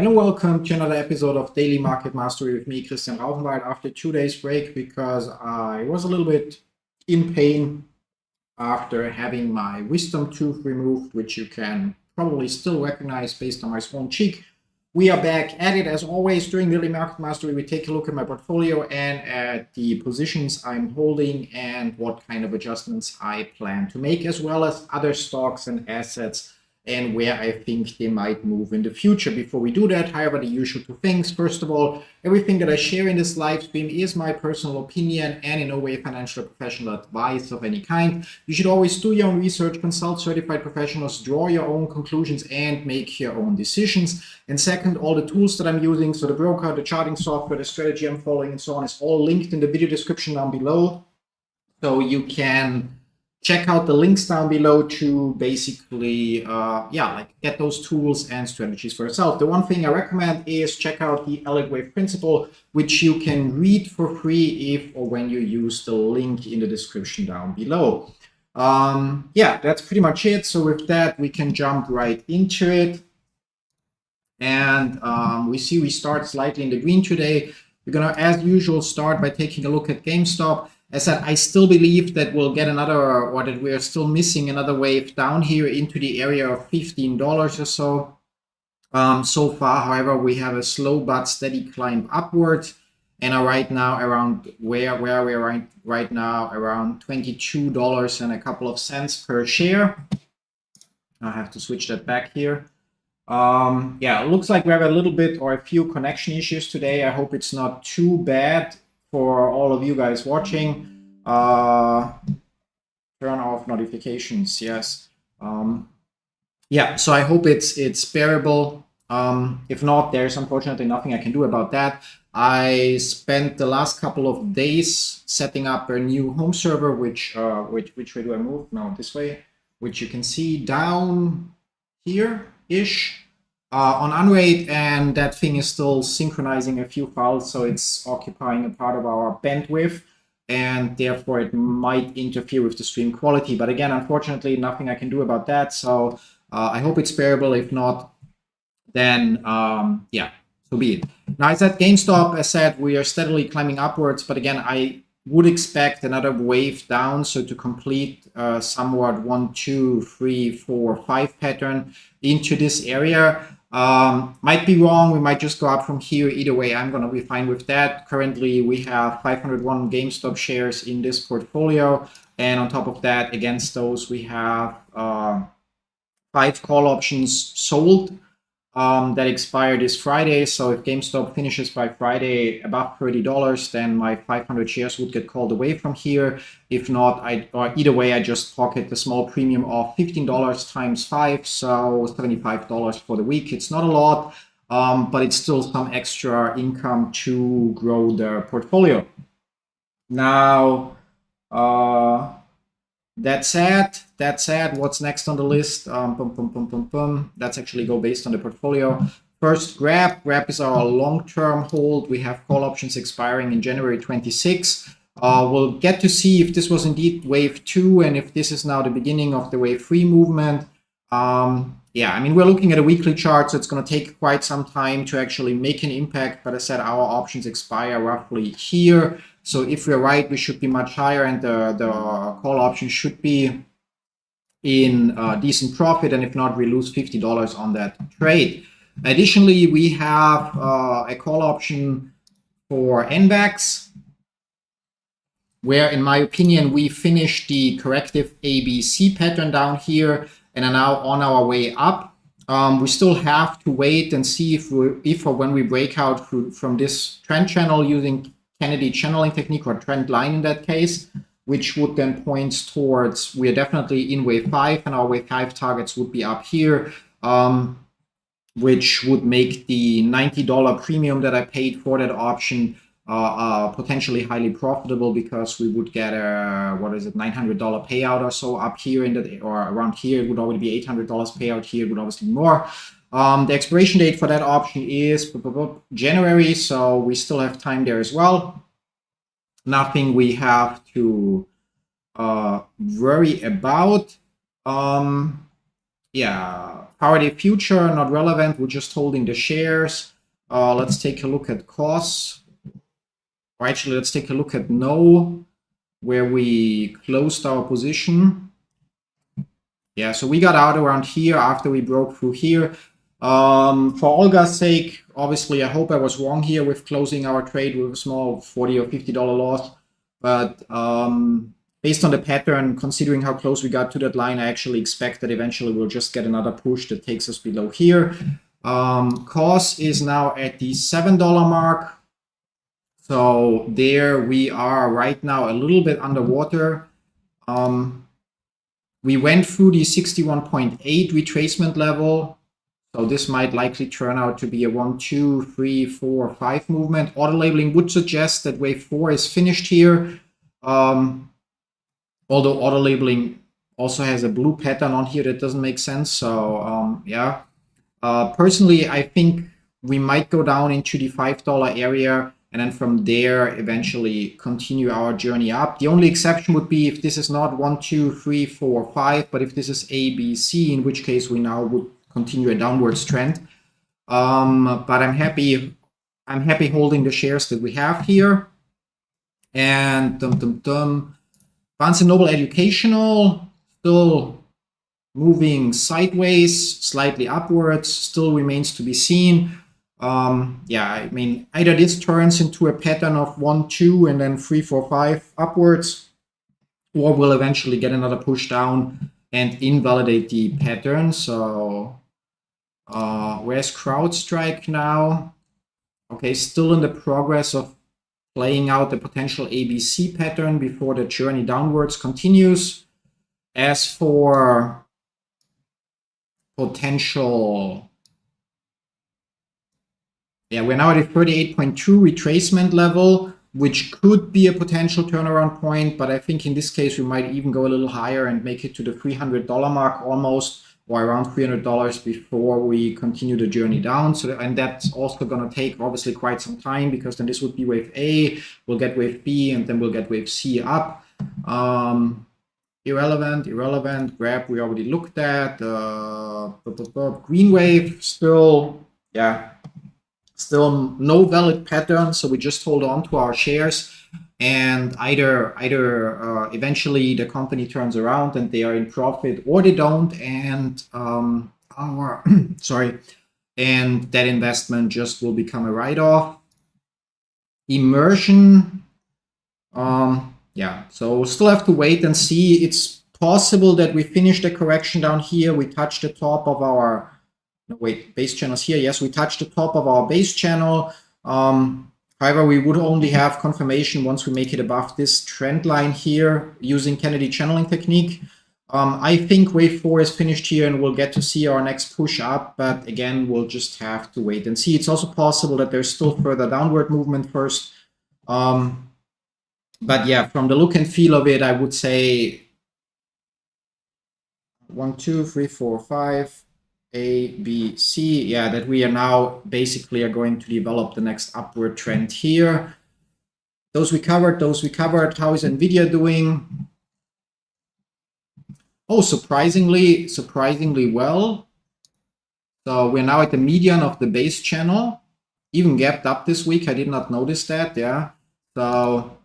Hello, welcome to another episode of Daily Market Mastery with me, Rauchenwald, after 2 days break because I was a little bit in pain after having my wisdom tooth removed, which you can probably still recognize based on my swollen cheek. We are back at it as always. During Daily Market Mastery, we take a look at my portfolio and at the positions I'm holding and what kind of adjustments I plan to make, as well as other stocks and assets and where I think they might move in the future. Before we do that, however, the usual two things. First of all, everything that I share in this live stream is my personal opinion and in no way financial or professional advice of any kind. You should always do your own research, consult certified professionals, draw your own conclusions, and make your own decisions. And second, all the tools that I'm using, so the broker, the charting software, the strategy I'm following, and so on, is all linked in the video description down below. So you can check out the links down below to basically, get those tools and strategies for yourself. The one thing I recommend is check out the Elliott Wave principle, which you can read for free if or when you use the link in the description down below. That's pretty much it. So with that, we can jump right into it. And we start slightly in the green today. We're gonna, as usual, start by taking a look at GameStop. As I said, I still believe that we'll get another, or that we're still missing another wave down here into the area of $15 or so. So far, however, we have a slow but steady climb upwards and are right now around where we're right now, around $22 and a couple of cents per share. I have to switch that back here. It looks like we have a little bit or a few connection issues today. I hope it's not too bad for all of you guys watching. Turn off notifications, yes. So I hope it's bearable. If not, there's unfortunately nothing I can do about that. I spent the last couple of days setting up a new home server, which way do I move? No, this way, which you can see down here-ish. On Unraid, and that thing is still synchronizing a few files, so it's occupying a part of our bandwidth, and therefore it might interfere with the stream quality. But again, unfortunately, nothing I can do about that. So I hope it's bearable. If not, then so be it. Now, as at GameStop, as said, we are steadily climbing upwards, but again, I would expect another wave down, so to complete somewhat 1, 2, 3, 4, 5 pattern into this area. Might be wrong, we might just go up from here. Either way, I'm going to be fine with that. Currently, we have 501 GameStop shares in this portfolio, and on top of that, against those, we have 5 call options sold that expire this Friday. So if GameStop finishes by Friday above $30, then my 500 shares would get called away from here. If not, either way, I just pocket the small premium of $15 times 5, so $75 for the week. It's not a lot, but it's still some extra income to grow the portfolio. Now, that said, what's next on the list? Let's actually go based on the portfolio. First, Grab. Grab is our long-term hold. We have call options expiring in January 26. We'll get to see if this was indeed wave 2 and if this is now the beginning of the wave 3 movement. We're looking at a weekly chart, so it's going to take quite some time to actually make an impact. But as I said, our options expire roughly here. So if we're right, we should be much higher, and the call option should be in decent profit. And if not, we lose $50 on that trade. Additionally, we have a call option for NVAX, where, in my opinion, we finished the corrective ABC pattern down here and are now on our way up. We still have to wait and see if or when we break out from this trend channel using Kennedy channeling technique, or trend line in that case, which would then point towards, we are definitely in wave 5, and our wave 5 targets would be up here, which would make the $90 premium that I paid for that option potentially highly profitable, because we would get a $900 payout or so up here or around here. It would already be $800 payout here. It would obviously be more. The expiration date for that option is January, so we still have time there as well. Nothing we have to worry about. yeah, Faraday future, not relevant. We're just holding the shares. Let's take a look at costs. Or actually, let's take a look at no, where we closed our position. Yeah, so we got out around here after we broke through here. For Olga's sake, obviously, I hope I was wrong here with closing our trade with a small $40 or $50 loss. But based on the pattern, considering how close we got to that line, I actually expect that eventually we'll just get another push that takes us below here. Cost is now at the $7 mark. So there we are right now a little bit underwater. We went through the 61.8 retracement level. So this might likely turn out to be a 1, 2, 3, 4, 5 movement. Auto labeling would suggest that wave 4 is finished here. Although auto labeling also has a blue pattern on here that doesn't make sense. So yeah, personally, I think we might go down into the $5 area and then from there eventually continue our journey up. The only exception would be if this is not 1, 2, 3, 4, 5, but if this is A, B, C, in which case we now would continue a downwards trend. But I'm happy holding the shares that we have here. And Barnes & Noble Educational still moving sideways, slightly upwards, still remains to be seen. Yeah, I mean, either this turns into a pattern of 1, 2, and then 3, 4, 5 upwards, or we'll eventually get another push down and invalidate the pattern. So where's CrowdStrike now? Okay, still in the progress of playing out the potential ABC pattern before the journey downwards continues. As for potential, yeah, we're now at a 38.2 retracement level, which could be a potential turnaround point, but I think in this case we might even go a little higher and make it to the $300 mark almost, or around $300 before we continue the journey down. So, and that's also going to take obviously quite some time, because then this would be wave A, we'll get wave B, and then we'll get wave C up. Irrelevant, grab we already looked at. Green wave still, yeah, still no valid pattern, so we just hold on to our shares, and either eventually the company turns around and they are in profit, or they don't, and and that investment just will become a write-off. Immersion, yeah, so still have to wait and see. It's possible that we finish the correction down here. We touch the top of our base channels here. Yes, we touched the top of our base channel. However, we would only have confirmation once we make it above this trend line here using Kennedy channeling technique. I think wave 4 is finished here and we'll get to see our next push up, but again, we'll just have to wait and see. It's also possible that there's still further downward movement first. But yeah, from the look and feel of it, I would say 1, 2, 3, 4, 5. A, B, C, yeah, that we are now basically are going to develop the next upward trend here. Those we covered. How is NVIDIA doing? Oh, surprisingly well. So we're now at the median of the base channel, even gapped up this week. I did not notice that, yeah. So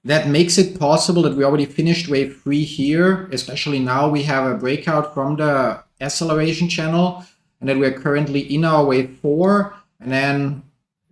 that makes it possible that we already finished wave 3 here, especially now we have a breakout from the acceleration channel, and that we're currently in our wave 4, and then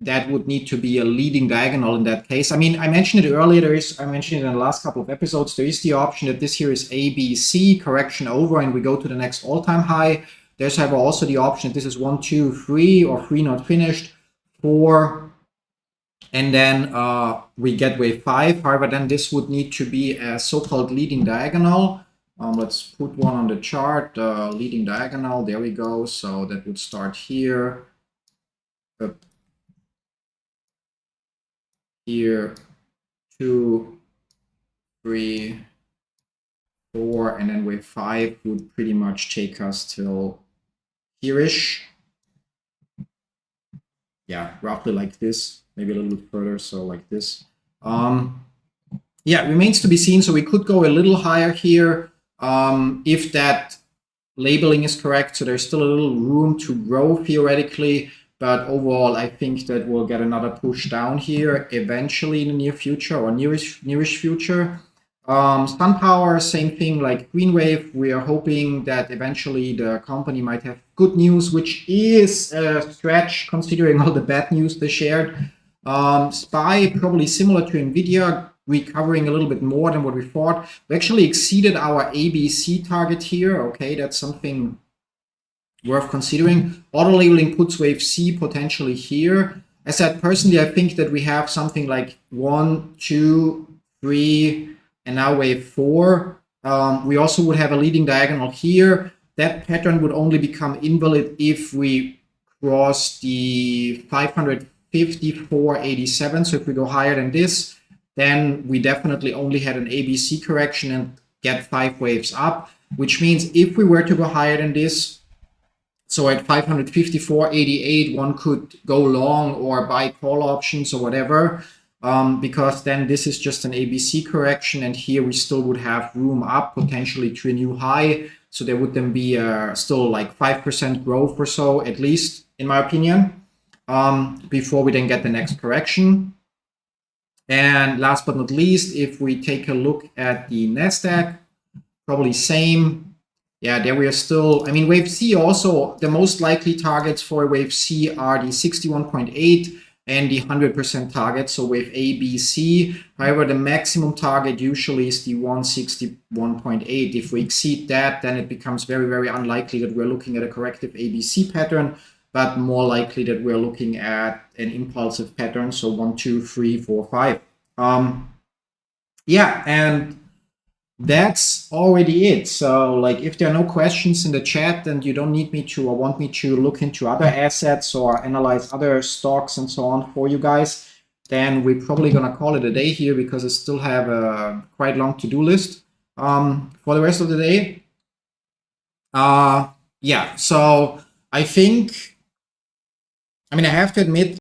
that would need to be a leading diagonal in that case. I mean, I mentioned it earlier, I mentioned it in the last couple of episodes, there is the option that this here is A, B, C, correction over, and we go to the next all-time high. There's however also the option that this is 1, 2, 3, or 3 not finished, 4, and then we get wave 5. However, then this would need to be a so-called leading diagonal. Let's put one on the chart, leading diagonal, there we go. So that would start here, up here, 2, 3, 4, and then wave 5 would pretty much take us till here-ish. Yeah, roughly like this, maybe a little bit further, so like this. Yeah, remains to be seen, so we could go a little higher here. If that labeling is correct. So there's still a little room to grow theoretically, but overall, I think that we'll get another push down here eventually in the near future or nearish future. SunPower, same thing like Greenwave. We are hoping that eventually the company might have good news, which is a stretch considering all the bad news they shared. SPY, probably similar to NVIDIA, recovering a little bit more than what we thought. We actually exceeded our ABC target here. Okay, that's something worth considering. Auto labeling puts wave C potentially here. As I said, personally, I think that we have something like 1, 2, 3, and now wave 4. We also would have a leading diagonal here. That pattern would only become invalid if we cross the 554.87. So if we go higher than this, then we definitely only had an ABC correction and get 5 waves up, which means if we were to go higher than this, so at 554.88, one could go long or buy call options or whatever, because then this is just an ABC correction, and here we still would have room up potentially to a new high. So there would then be still like 5% growth or so, at least in my opinion, before we then get the next correction. And last but not least, if we take a look at the NASDAQ, probably same. Yeah, there we are still. I mean, wave C also, the most likely targets for wave C are the 61.8 and the 100% target. So wave A, B, C. However, the maximum target usually is the 161.8. If we exceed that, then it becomes very, very unlikely that we're looking at a corrective ABC pattern, but more likely that we're looking at an impulsive pattern. So 1, 2, 3, 4, 5. Yeah, and that's already it. So like, if there are no questions in the chat and you don't need me to or want me to look into other assets or analyze other stocks and so on for you guys, then we're probably gonna call it a day here, because I still have a quite long to-do list for the rest of the day. Yeah, so I think, I mean, I have to admit,